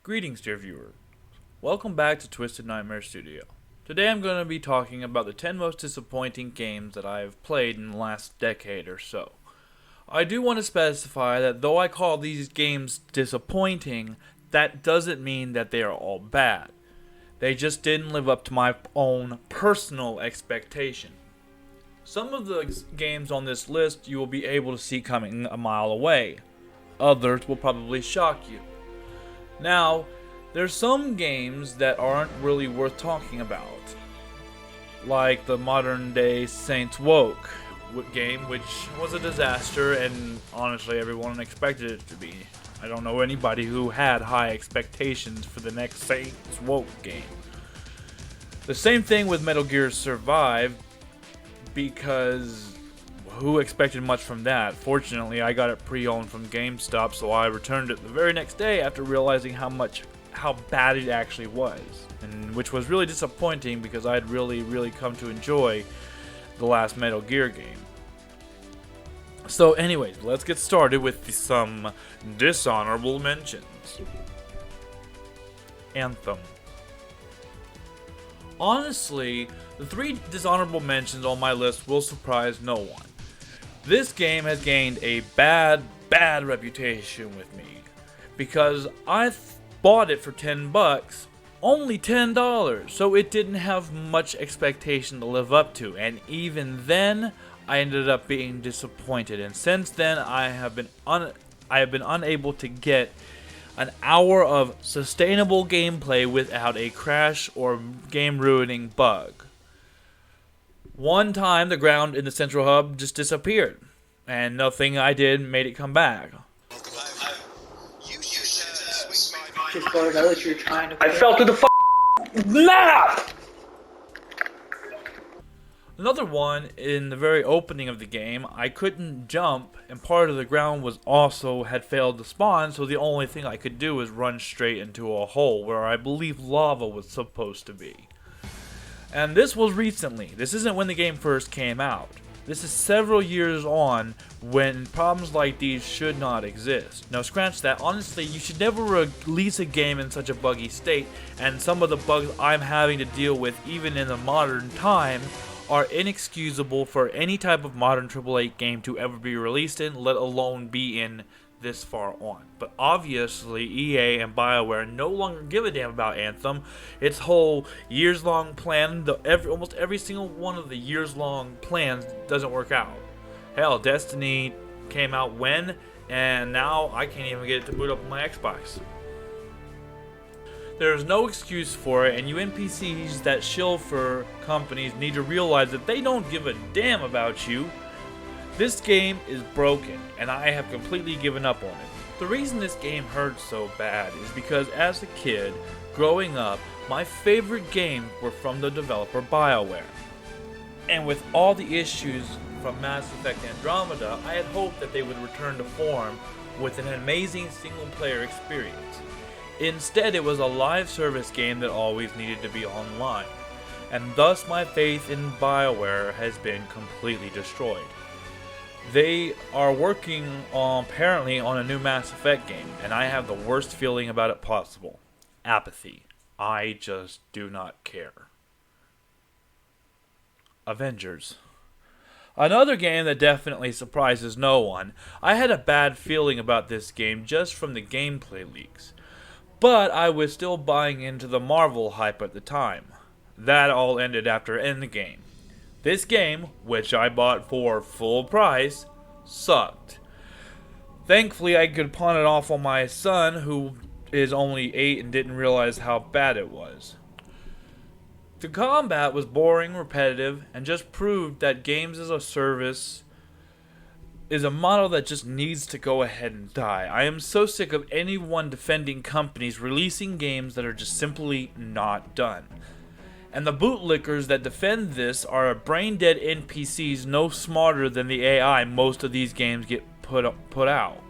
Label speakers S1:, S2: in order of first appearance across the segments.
S1: Greetings, dear viewer. Welcome back to Twisted Nightmare Studio. Today I'm going to be talking about the 10 most disappointing games that I have played in the last decade or so. I do want to specify that though I call these games disappointing, that doesn't mean that they are all bad. They just didn't live up to my own personal expectation. Some of the games on this list you will be able to see coming a mile away. Others will probably shock you. Now, there's some games that aren't really worth talking about, like the modern day Saints Woke game, which was a disaster, and honestly everyone expected it to be. I don't know anybody who had high expectations for the next Saints Woke game. The same thing with Metal Gear Survive, because who expected much from that? Fortunately, I got it pre-owned from GameStop, so I returned it the very next day after realizing how bad it actually was, and which was really disappointing because I'd really come to enjoy the last Metal Gear game. So anyways, let's get started with some dishonorable mentions. Anthem. Honestly, the 3 dishonorable mentions on my list will surprise no one. This game has gained a bad reputation with me because I bought it for $10, only $10, so it didn't have much expectation to live up to, and even then I ended up being disappointed, and since then I have been unable to get an hour of sustainable gameplay without a crash or game ruining bug. One time the ground in the central hub just disappeared, and nothing I did made it come back.
S2: Just so I know that you're trying to.
S1: I fell through the map! Another one, in the very opening of the game, I couldn't jump, and part of the ground had failed to spawn, so the only thing I could do was run straight into a hole where I believe lava was supposed to be. And this was recently. This isn't when the game first came out. This is several years on, when problems like these should not exist. Now scratch that, honestly you should never release a game in such a buggy state, and some of the bugs I'm having to deal with even in the modern time are inexcusable for any type of modern AAA game to ever be released in, let alone be in this far on. But obviously EA and BioWare no longer give a damn about Anthem. Its whole years-long plan, almost every single one of the years-long plans doesn't work out. Hell, Destiny came out when, and now I can't even get it to boot up on my Xbox. There's no excuse for it, and you NPCs that shill for companies need to realize that they don't give a damn about you. This game is broken, and I have completely given up on it. The reason this game hurts so bad is because as a kid, growing up, my favorite games were from the developer BioWare. And with all the issues from Mass Effect Andromeda, I had hoped that they would return to form with an amazing single-player experience. Instead, it was a live service game that always needed to be online, and thus my faith in BioWare has been completely destroyed. They are working apparently on a new Mass Effect game, and I have the worst feeling about it possible. Apathy. I just do not care. Avengers. Another game that definitely surprises no one. I had a bad feeling about this game just from the gameplay leaks, but I was still buying into the Marvel hype at the time. That all ended after Endgame. This game, which I bought for full price, sucked. Thankfully, I could pawn it off on my son, who is only 8 and didn't realize how bad it was. The combat was boring, repetitive, and just proved that games as a service is a model that just needs to go ahead and die. I am so sick of anyone defending companies releasing games that are just simply not done. And the bootlickers that defend this are brain-dead NPCs no smarter than the AI most of these games get put out.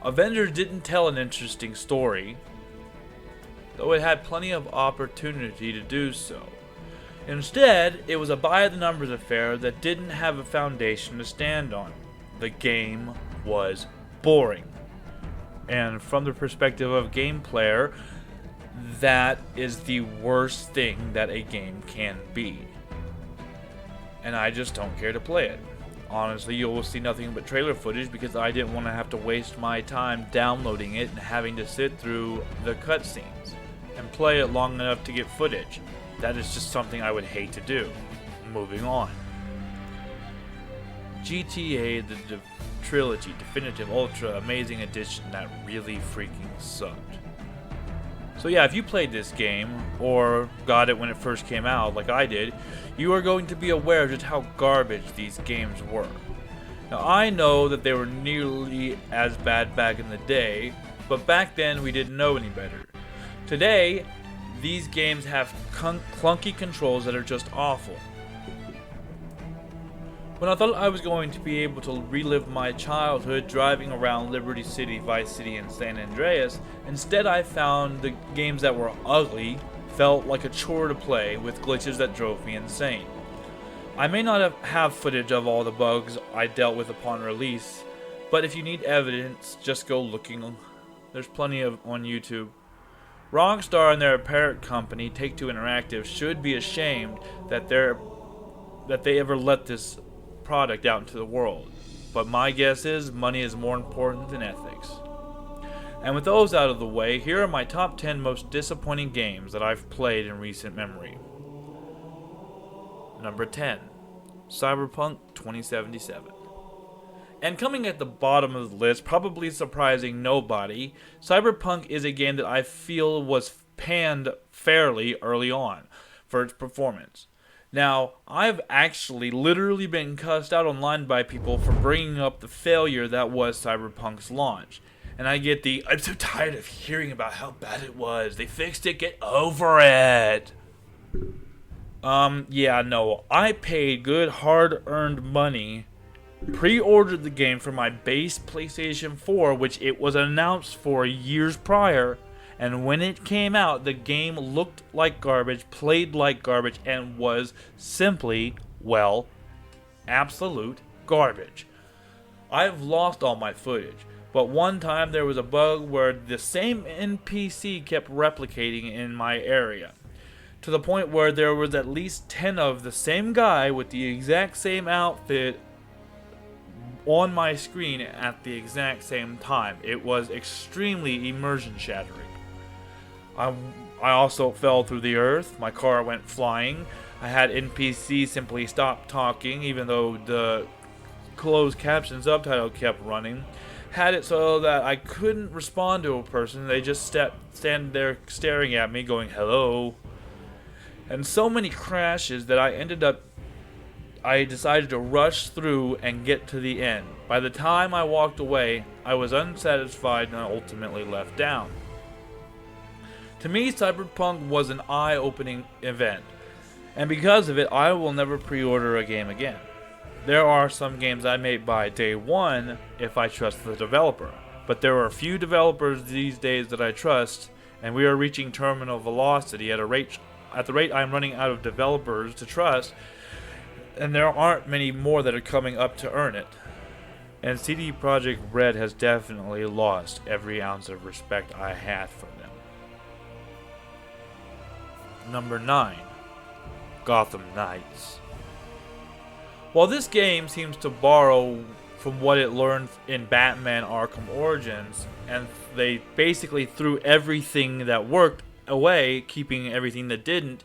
S1: Avengers didn't tell an interesting story, though it had plenty of opportunity to do so. Instead, it was a by-the-numbers affair that didn't have a foundation to stand on. The game was boring. And from the perspective of a game player, that is the worst thing that a game can be. And I just don't care to play it. Honestly, you will see nothing but trailer footage because I didn't want to have to waste my time downloading it and having to sit through the cutscenes and play it long enough to get footage. That is just something I would hate to do. Moving on. GTA the Trilogy Definitive Ultra Amazing Edition that really freaking sucked. So yeah, if you played this game, or got it when it first came out, like I did, you are going to be aware of just how garbage these games were. Now I know that they were nearly as bad back in the day, but back then we didn't know any better. Today, these games have clunky controls that are just awful. When I thought I was going to be able to relive my childhood driving around Liberty City, Vice City, and San Andreas, instead I found the games that were ugly felt like a chore to play with glitches that drove me insane. I may not have footage of all the bugs I dealt with upon release, but if you need evidence, just go looking. There's plenty of on YouTube. Rockstar and their parent company, Take-Two Interactive, should be ashamed that they ever let this product out into the world, but my guess is money is more important than ethics. And with those out of the way, here are my top 10 most disappointing games that I've played in recent memory. Number 10, Cyberpunk 2077. And coming at the bottom of the list, probably surprising nobody, Cyberpunk is a game that I feel was panned fairly early on for its performance. Now, I've actually literally been cussed out online by people for bringing up the failure that was Cyberpunk's launch. And I get the, I'm so tired of hearing about how bad it was. They fixed it, get over it. Yeah, no. I paid good hard-earned money, pre-ordered the game for my base PlayStation 4, which it was announced for years prior. And when it came out, the game looked like garbage, played like garbage, and was simply, well, absolute garbage. I've lost all my footage, but one time there was a bug where the same NPC kept replicating in my area, to the point where there was at least 10 of the same guy with the exact same outfit on my screen at the exact same time. It was extremely immersion shattering. I also fell through the earth. My car went flying. I had NPCs simply stop talking, even though the closed caption subtitle kept running. Had it so that I couldn't respond to a person. They just stand there staring at me, going, hello. And so many crashes that I decided to rush through and get to the end. By the time I walked away, I was unsatisfied and ultimately left down. To me, Cyberpunk was an eye-opening event, and because of it, I will never pre-order a game again. There are some games I may buy day one if I trust the developer, but there are a few developers these days that I trust, and we are reaching terminal velocity at the rate I'm running out of developers to trust, and there aren't many more that are coming up to earn it. And CD Projekt Red has definitely lost every ounce of respect I had for them. Number 9, Gotham Knights. While this game seems to borrow from what it learned in Batman Arkham Origins, and they basically threw everything that worked away, keeping everything that didn't,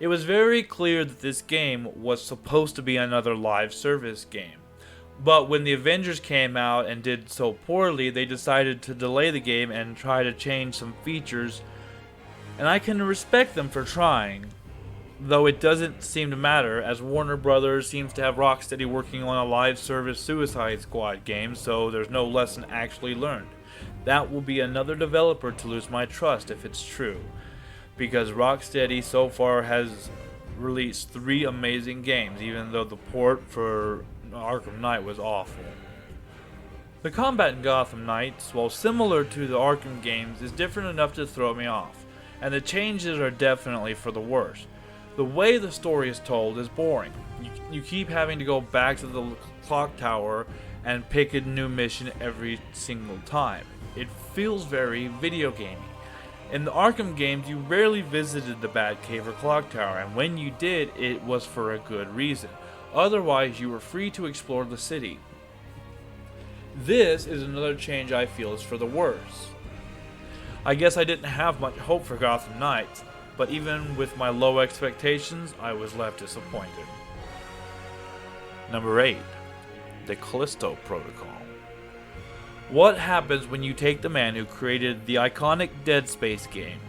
S1: it was very clear that this game was supposed to be another live service game. But when the Avengers came out and did so poorly, they decided to delay the game and try to change some features. And I can respect them for trying, though it doesn't seem to matter, as Warner Brothers seems to have Rocksteady working on a live service Suicide Squad game, so there's no lesson actually learned. That will be another developer to lose my trust if it's true, because Rocksteady so far has released 3 amazing games, even though the port for Arkham Knight was awful. The combat in Gotham Knights, while similar to the Arkham games, is different enough to throw me off. And the changes are definitely for the worse. The way the story is told is boring. You keep having to go back to the clock tower and pick a new mission every single time. it feels very video gamey. In the Arkham games, you rarely visited the Batcave or Clock Tower, and when you did, it was for a good reason. Otherwise, you were free to explore the city. This is another change I feel is for the worse. I guess I didn't have much hope for Gotham Knights, but even with my low expectations, I was left disappointed. Number 8. The Callisto Protocol. What happens when you take the man who created the iconic Dead Space game,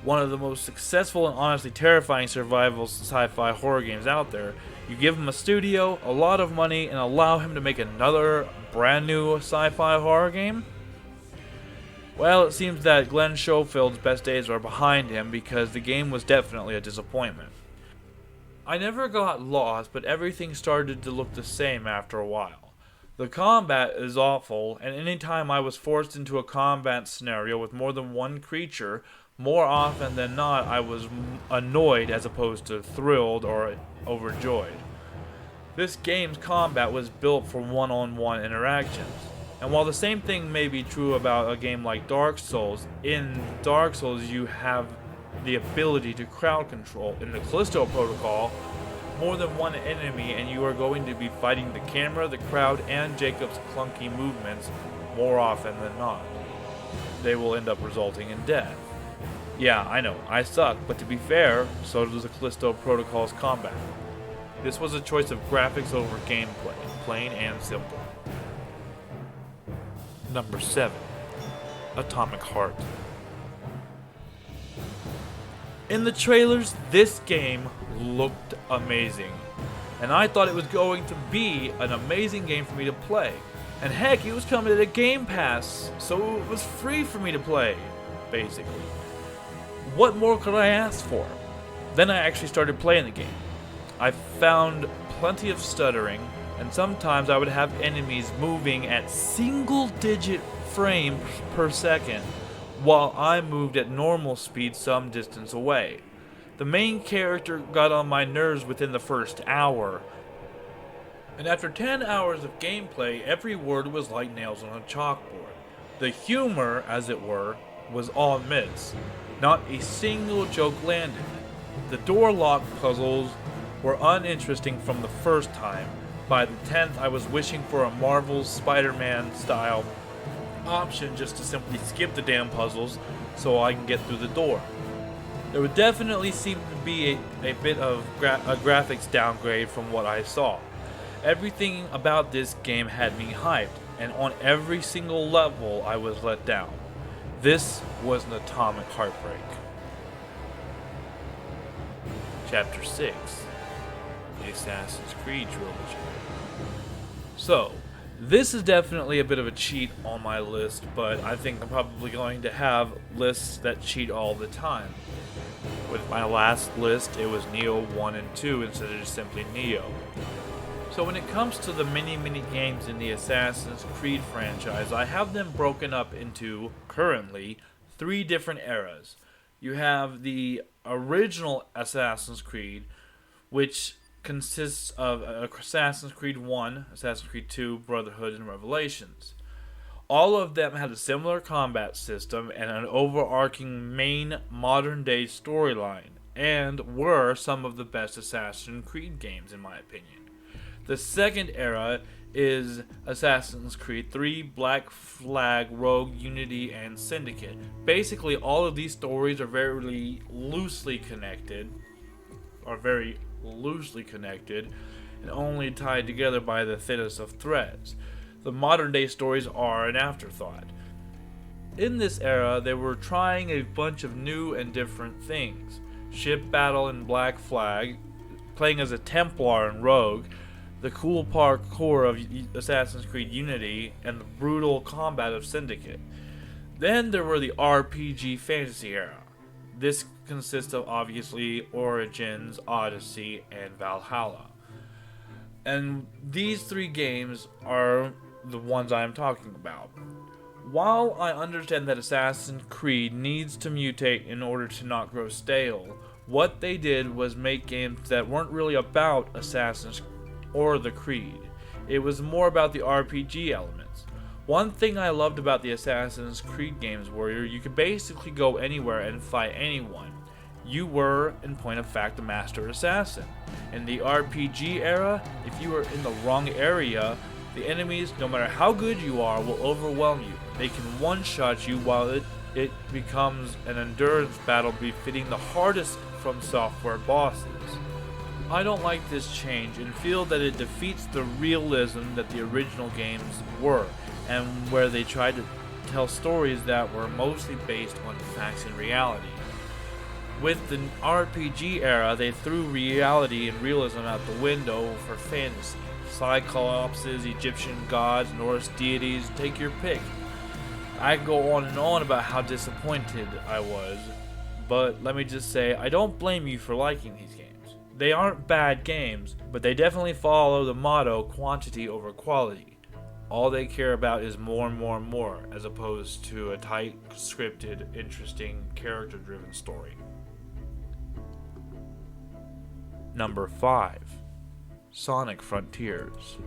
S1: one of the most successful and honestly terrifying survival sci-fi horror games out there, you give him a studio, a lot of money, and allow him to make another brand new sci-fi horror game? Well, it seems that Glenn Schofield's best days are behind him because the game was definitely a disappointment. I never got lost, but everything started to look the same after a while. The combat is awful, and anytime I was forced into a combat scenario with more than one creature, more often than not I was annoyed as opposed to thrilled or overjoyed. This game's combat was built for one-on-one interactions. And while the same thing may be true about a game like Dark Souls, in Dark Souls you have the ability to crowd control. In the Callisto Protocol, more than one enemy and you are going to be fighting the camera, the crowd, and Jacob's clunky movements more often than not. They will end up resulting in death. Yeah, I know, I suck, but to be fair, so does the Callisto Protocol's combat. This was a choice of graphics over gameplay, plain and simple. Number 7. Atomic Heart. In the trailers, this game looked amazing, and I thought it was going to be an amazing game for me to play. And heck, it was coming to the Game Pass, so it was free for me to play, basically. What more could I ask for? Then I actually started playing the game. I found plenty of stuttering, and sometimes I would have enemies moving at single-digit frames per second, while I moved at normal speed some distance away. The main character got on my nerves within the first hour, and after 10 hours of gameplay, every word was like nails on a chalkboard. The humor, as it were, was all miss. Not a single joke landed. The door lock puzzles were uninteresting from the first time. By the 10th, I was wishing for a Marvel's Spider-Man style option just to simply skip the damn puzzles so I can get through the door. There would definitely seem to be a bit of a graphics downgrade from what I saw. Everything about this game had me hyped, and on every single level I was let down. This was an atomic heartbreak. Chapter 6. The Assassin's Creed Trilogy. So, this is definitely a bit of a cheat on my list, but I think I'm probably going to have lists that cheat all the time. With my last list, it was Neo 1 and 2 instead of just simply Neo. So when it comes to the many games in the Assassin's Creed franchise, I have them broken up into, currently, 3 different eras. You have the original Assassin's Creed, which consists of Assassin's Creed 1, Assassin's Creed 2, Brotherhood, and Revelations. All of them had a similar combat system and an overarching main modern-day storyline, and were some of the best Assassin's Creed games in my opinion. The second era is Assassin's Creed 3, Black Flag, Rogue, Unity, and Syndicate. Basically, all of these stories are very loosely connected, and only tied together by the thinnest of threads. The modern day stories are an afterthought. In this era, they were trying a bunch of new and different things. Ship battle in Black Flag, playing as a Templar in Rogue, the cool parkour of Assassin's Creed Unity, and the brutal combat of Syndicate. Then there were the RPG fantasy era. This consists of obviously Origins, Odyssey, and Valhalla. And these 3 games are the ones I am talking about. While I understand that Assassin's Creed needs to mutate in order to not grow stale, what they did was make games that weren't really about Assassin's or the Creed. It was more about the RPG elements. One thing I loved about the Assassin's Creed games were you could basically go anywhere and fight anyone. You were, in point of fact, the master assassin. In the RPG era, if you were in the wrong area, the enemies, no matter how good you are, will overwhelm you. They can one-shot you while it becomes an endurance battle befitting the hardest From Software bosses. I don't like this change and feel that it defeats the realism that the original games were, and where they tried to tell stories that were mostly based on facts and reality. With the RPG era, they threw reality and realism out the window for fantasy. Cyclopses, Egyptian gods, Norse deities, take your pick. I can go on and on about how disappointed I was, but let me just say, I don't blame you for liking these games. They aren't bad games, but they definitely follow the motto quantity over quality. All they care about is more and more and more, as opposed to a tight, scripted, interesting, character-driven story. Number 5. Sonic Frontiers.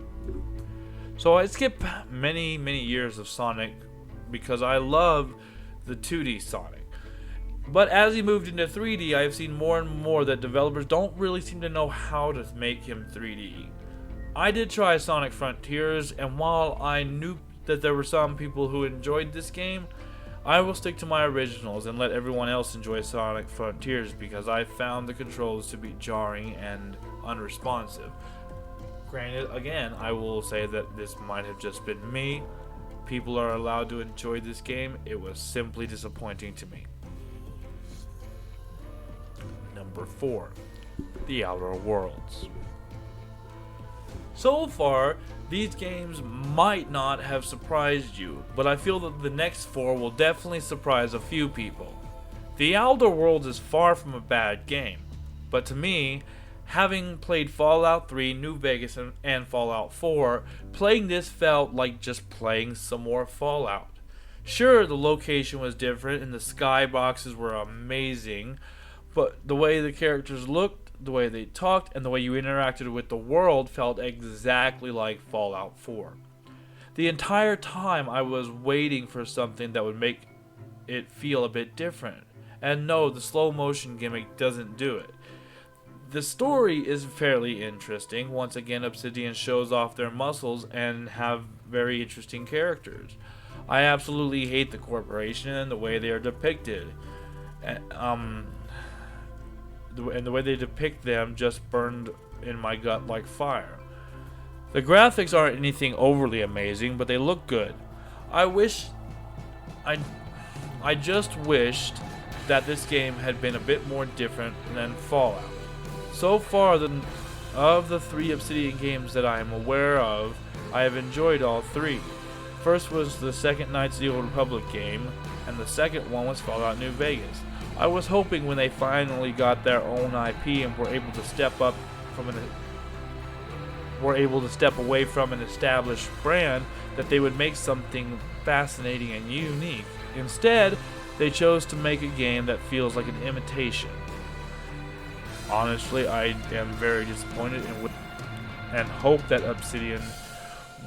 S1: So I skipped many years of Sonic because I love the 2D Sonic. But as he moved into 3D, I have seen more and more that developers don't really seem to know how to make him 3D. I did try Sonic Frontiers, and while I knew that there were some people who enjoyed this game, I will stick to my originals and let everyone else enjoy Sonic Frontiers because I found the controls to be jarring and unresponsive. Granted, again, I will say that this might have just been me. People are allowed to enjoy this game. It was simply disappointing to me. Number 4. The Outer Worlds. So far, these games might not have surprised you, but I feel that the next 4 will definitely surprise a few people. The Outer Worlds is far from a bad game, but to me, having played Fallout 3, New Vegas, and Fallout 4, playing this felt like just playing some more Fallout. Sure, the location was different and the skyboxes were amazing, but the way the characters looked, the way they talked, and the way you interacted with the world felt exactly like Fallout 4. The entire time I was waiting for something that would make it feel a bit different. And no, the slow motion gimmick doesn't do it. The story is fairly interesting. Once again, Obsidian shows off their muscles and have very interesting characters. I absolutely hate the corporation and the way they are depicted. And the way they depict them just burned in my gut like fire. The graphics aren't anything overly amazing, but they look good. I just wished that this game had been a bit more different than Fallout. So far, of the 3 Obsidian games that I am aware of, I have enjoyed all 3. First was the second Knights of the Old Republic game, and the second one was Fallout New Vegas. I was hoping when they finally got their own IP and were able to step away from an established brand, that they would make something fascinating and unique. Instead, they chose to make a game that feels like an imitation. Honestly, I am very disappointed and hope that Obsidian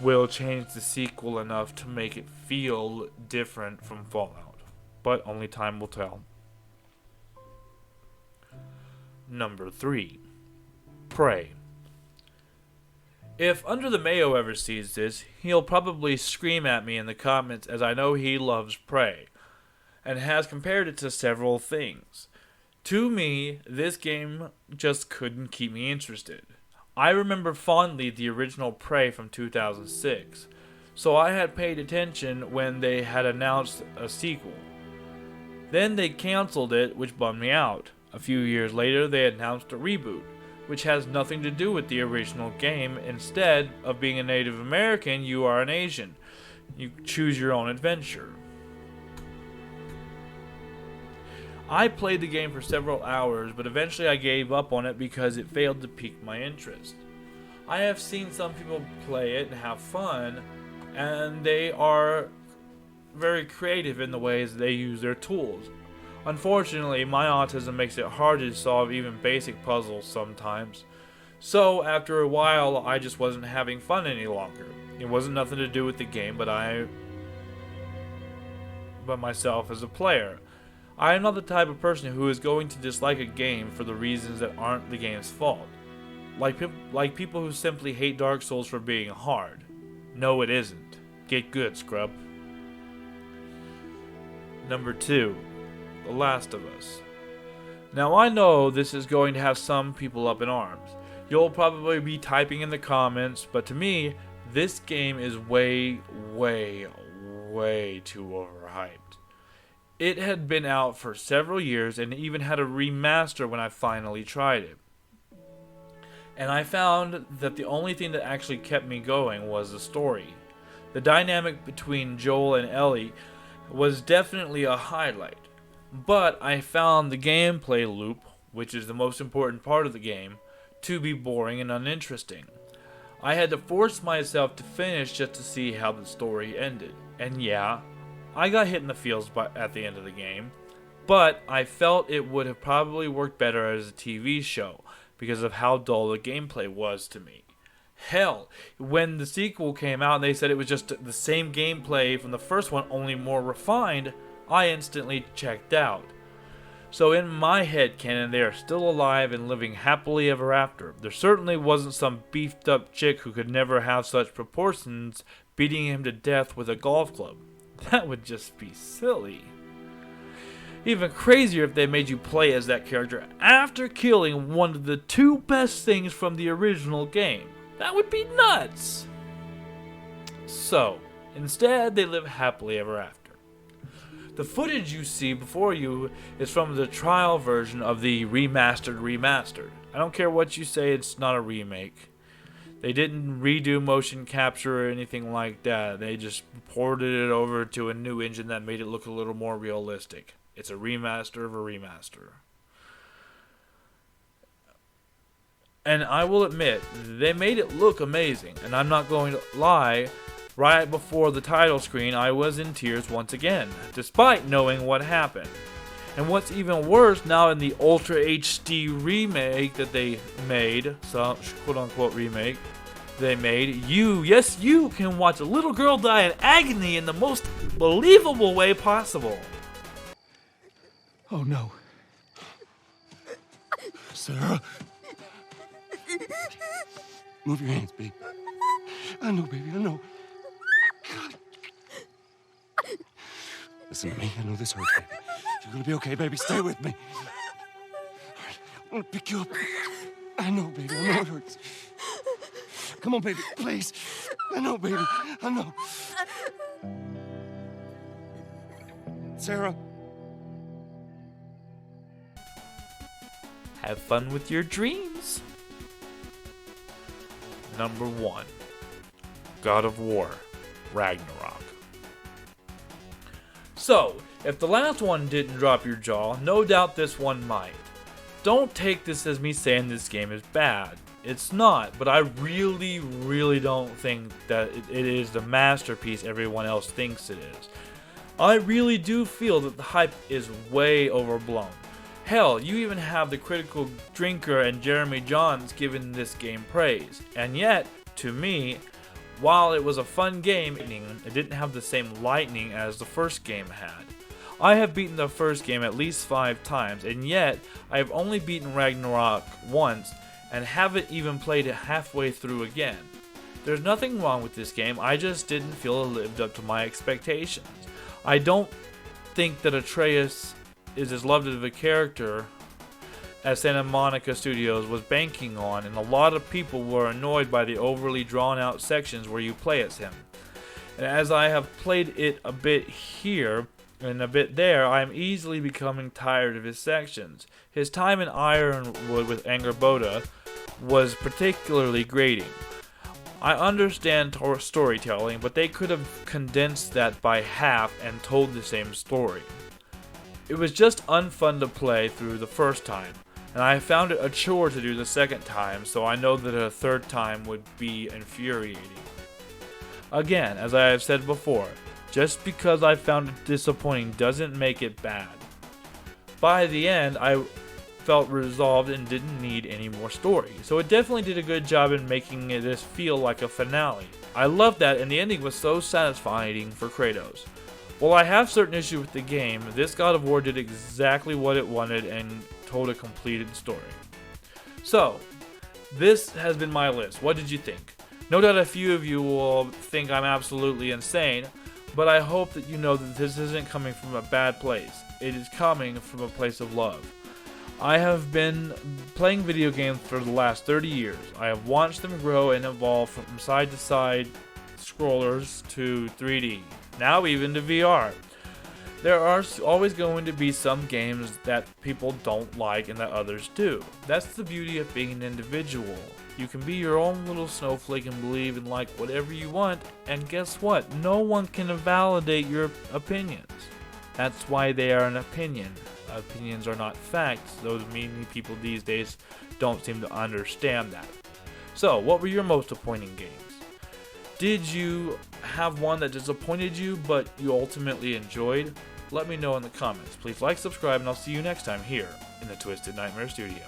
S1: will change the sequel enough to make it feel different from Fallout. But only time will tell. Number 3. Prey. If Under the Mayo ever sees this, he'll probably scream at me in the comments, as I know he loves Prey, and has compared it to several things. To me, this game just couldn't keep me interested. I remember fondly the original Prey from 2006, so I had paid attention when they had announced a sequel. Then they canceled it, which bummed me out. A few years later, they announced a reboot, which has nothing to do with the original game. Instead of being a Native American, you are an Asian. You choose your own adventure. I played the game for several hours, but eventually I gave up on it because it failed to pique my interest. I have seen some people play it and have fun, and they are very creative in the ways they use their tools. Unfortunately, my autism makes it hard to solve even basic puzzles sometimes. So after a while, I just wasn't having fun any longer. It wasn't nothing to do with the game, but myself as a player. I am not the type of person who is going to dislike a game for the reasons that aren't the game's fault. Like people who simply hate Dark Souls for being hard. No, it isn't. Get good, scrub. Number 2. The Last of Us. Now I know this is going to have some people up in arms. You'll probably be typing in the comments, but to me, this game is way too overhyped. It had been out for several years and even had a remaster when I finally tried it. And I found that the only thing that actually kept me going was the story. The dynamic between Joel and Ellie was definitely a highlight. But I found the gameplay loop, which is the most important part of the game, to be boring and uninteresting. I had to force myself to finish just to see how the story ended. And yeah, I got hit in the feels at the end of the game, but I felt it would have probably worked better as a TV show because of how dull the gameplay was to me. Hell, when the sequel came out and they said it was just the same gameplay from the first one, only more refined, I instantly checked out. So in my head canon, they are still alive and living happily ever after. There certainly wasn't some beefed up chick who could never have such proportions beating him to death with a golf club. That would just be silly. Even crazier if they made you play as that character after killing one of the 2 best things from the original game. That would be nuts. So, instead they live happily ever after. The footage you see before you is from the trial version of the remastered. I don't care what you say, it's not a remake. They didn't redo motion capture or anything like that. They just ported it over to a new engine that made it look a little more realistic. It's a remaster of a remaster. And I will admit, they made it look amazing. And I'm not going to lie, right before the title screen, I was in tears once again, despite knowing what happened. And what's even worse, now in the Ultra HD remake that they made, so quote-unquote remake, they made, you can watch a little girl die in agony in the most believable way possible.
S3: Oh no. Sarah. Move your hands, baby. I know, baby, I know. God. Listen to me, I know this hurts, baby. You're gonna be okay, baby. Stay with me. All right, I'm gonna pick you up. I know, baby, I know it hurts. Come on, baby, please. I know, baby, I know. Sarah.
S1: Have fun with your dreams. Number 1. God of War, Ragnarok. So, if the last one didn't drop your jaw, no doubt this one might. Don't take this as me saying this game is bad. It's not, but I really don't think that it is the masterpiece everyone else thinks it is. I really do feel that the hype is way overblown. Hell, you even have the critical drinker and Jeremy Johns giving this game praise. And yet, to me, while it was a fun game, it didn't have the same lightning as the first game had. I have beaten the first game at least 5 times, and yet I have only beaten Ragnarok once and haven't even played it halfway through again. There's nothing wrong with this game, I just didn't feel it lived up to my expectations. I don't think that Atreus is as loved of a character as Santa Monica Studios was banking on, and a lot of people were annoyed by the overly drawn out sections where you play as him. And as I have played it a bit here and a bit there, I am easily becoming tired of his sections. His time in Ironwood with Angerboda was particularly grating. I understand storytelling, but they could have condensed that by half and told the same story. It was just unfun to play through the first time, and I found it a chore to do the second time, so I know that a third time would be infuriating. Again, as I have said before, just because I found it disappointing doesn't make it bad. By the end, I felt resolved and didn't need any more story. So it definitely did a good job in making this feel like a finale. I loved that, and the ending was so satisfying for Kratos. While I have certain issues with the game, this God of War did exactly what it wanted and told a completed story. So, this has been my list. What did you think? No doubt a few of you will think I'm absolutely insane, but I hope that you know that this isn't coming from a bad place. It is coming from a place of love. I have been playing video games for the last 30 years. I have watched them grow and evolve from side to side scrollers to 3D, now even to VR. There are always going to be some games that people don't like and that others do. That's the beauty of being an individual. You can be your own little snowflake and believe and like whatever you want, and guess what? No one can validate your opinions. That's why they are an opinion. Opinions are not facts, though many people these days don't seem to understand that. So, what were your most disappointing games? Did you have one that disappointed you but you ultimately enjoyed? Let me know in the comments. Please like, subscribe, and I'll see you next time here in the Twisted Nightmare Studio.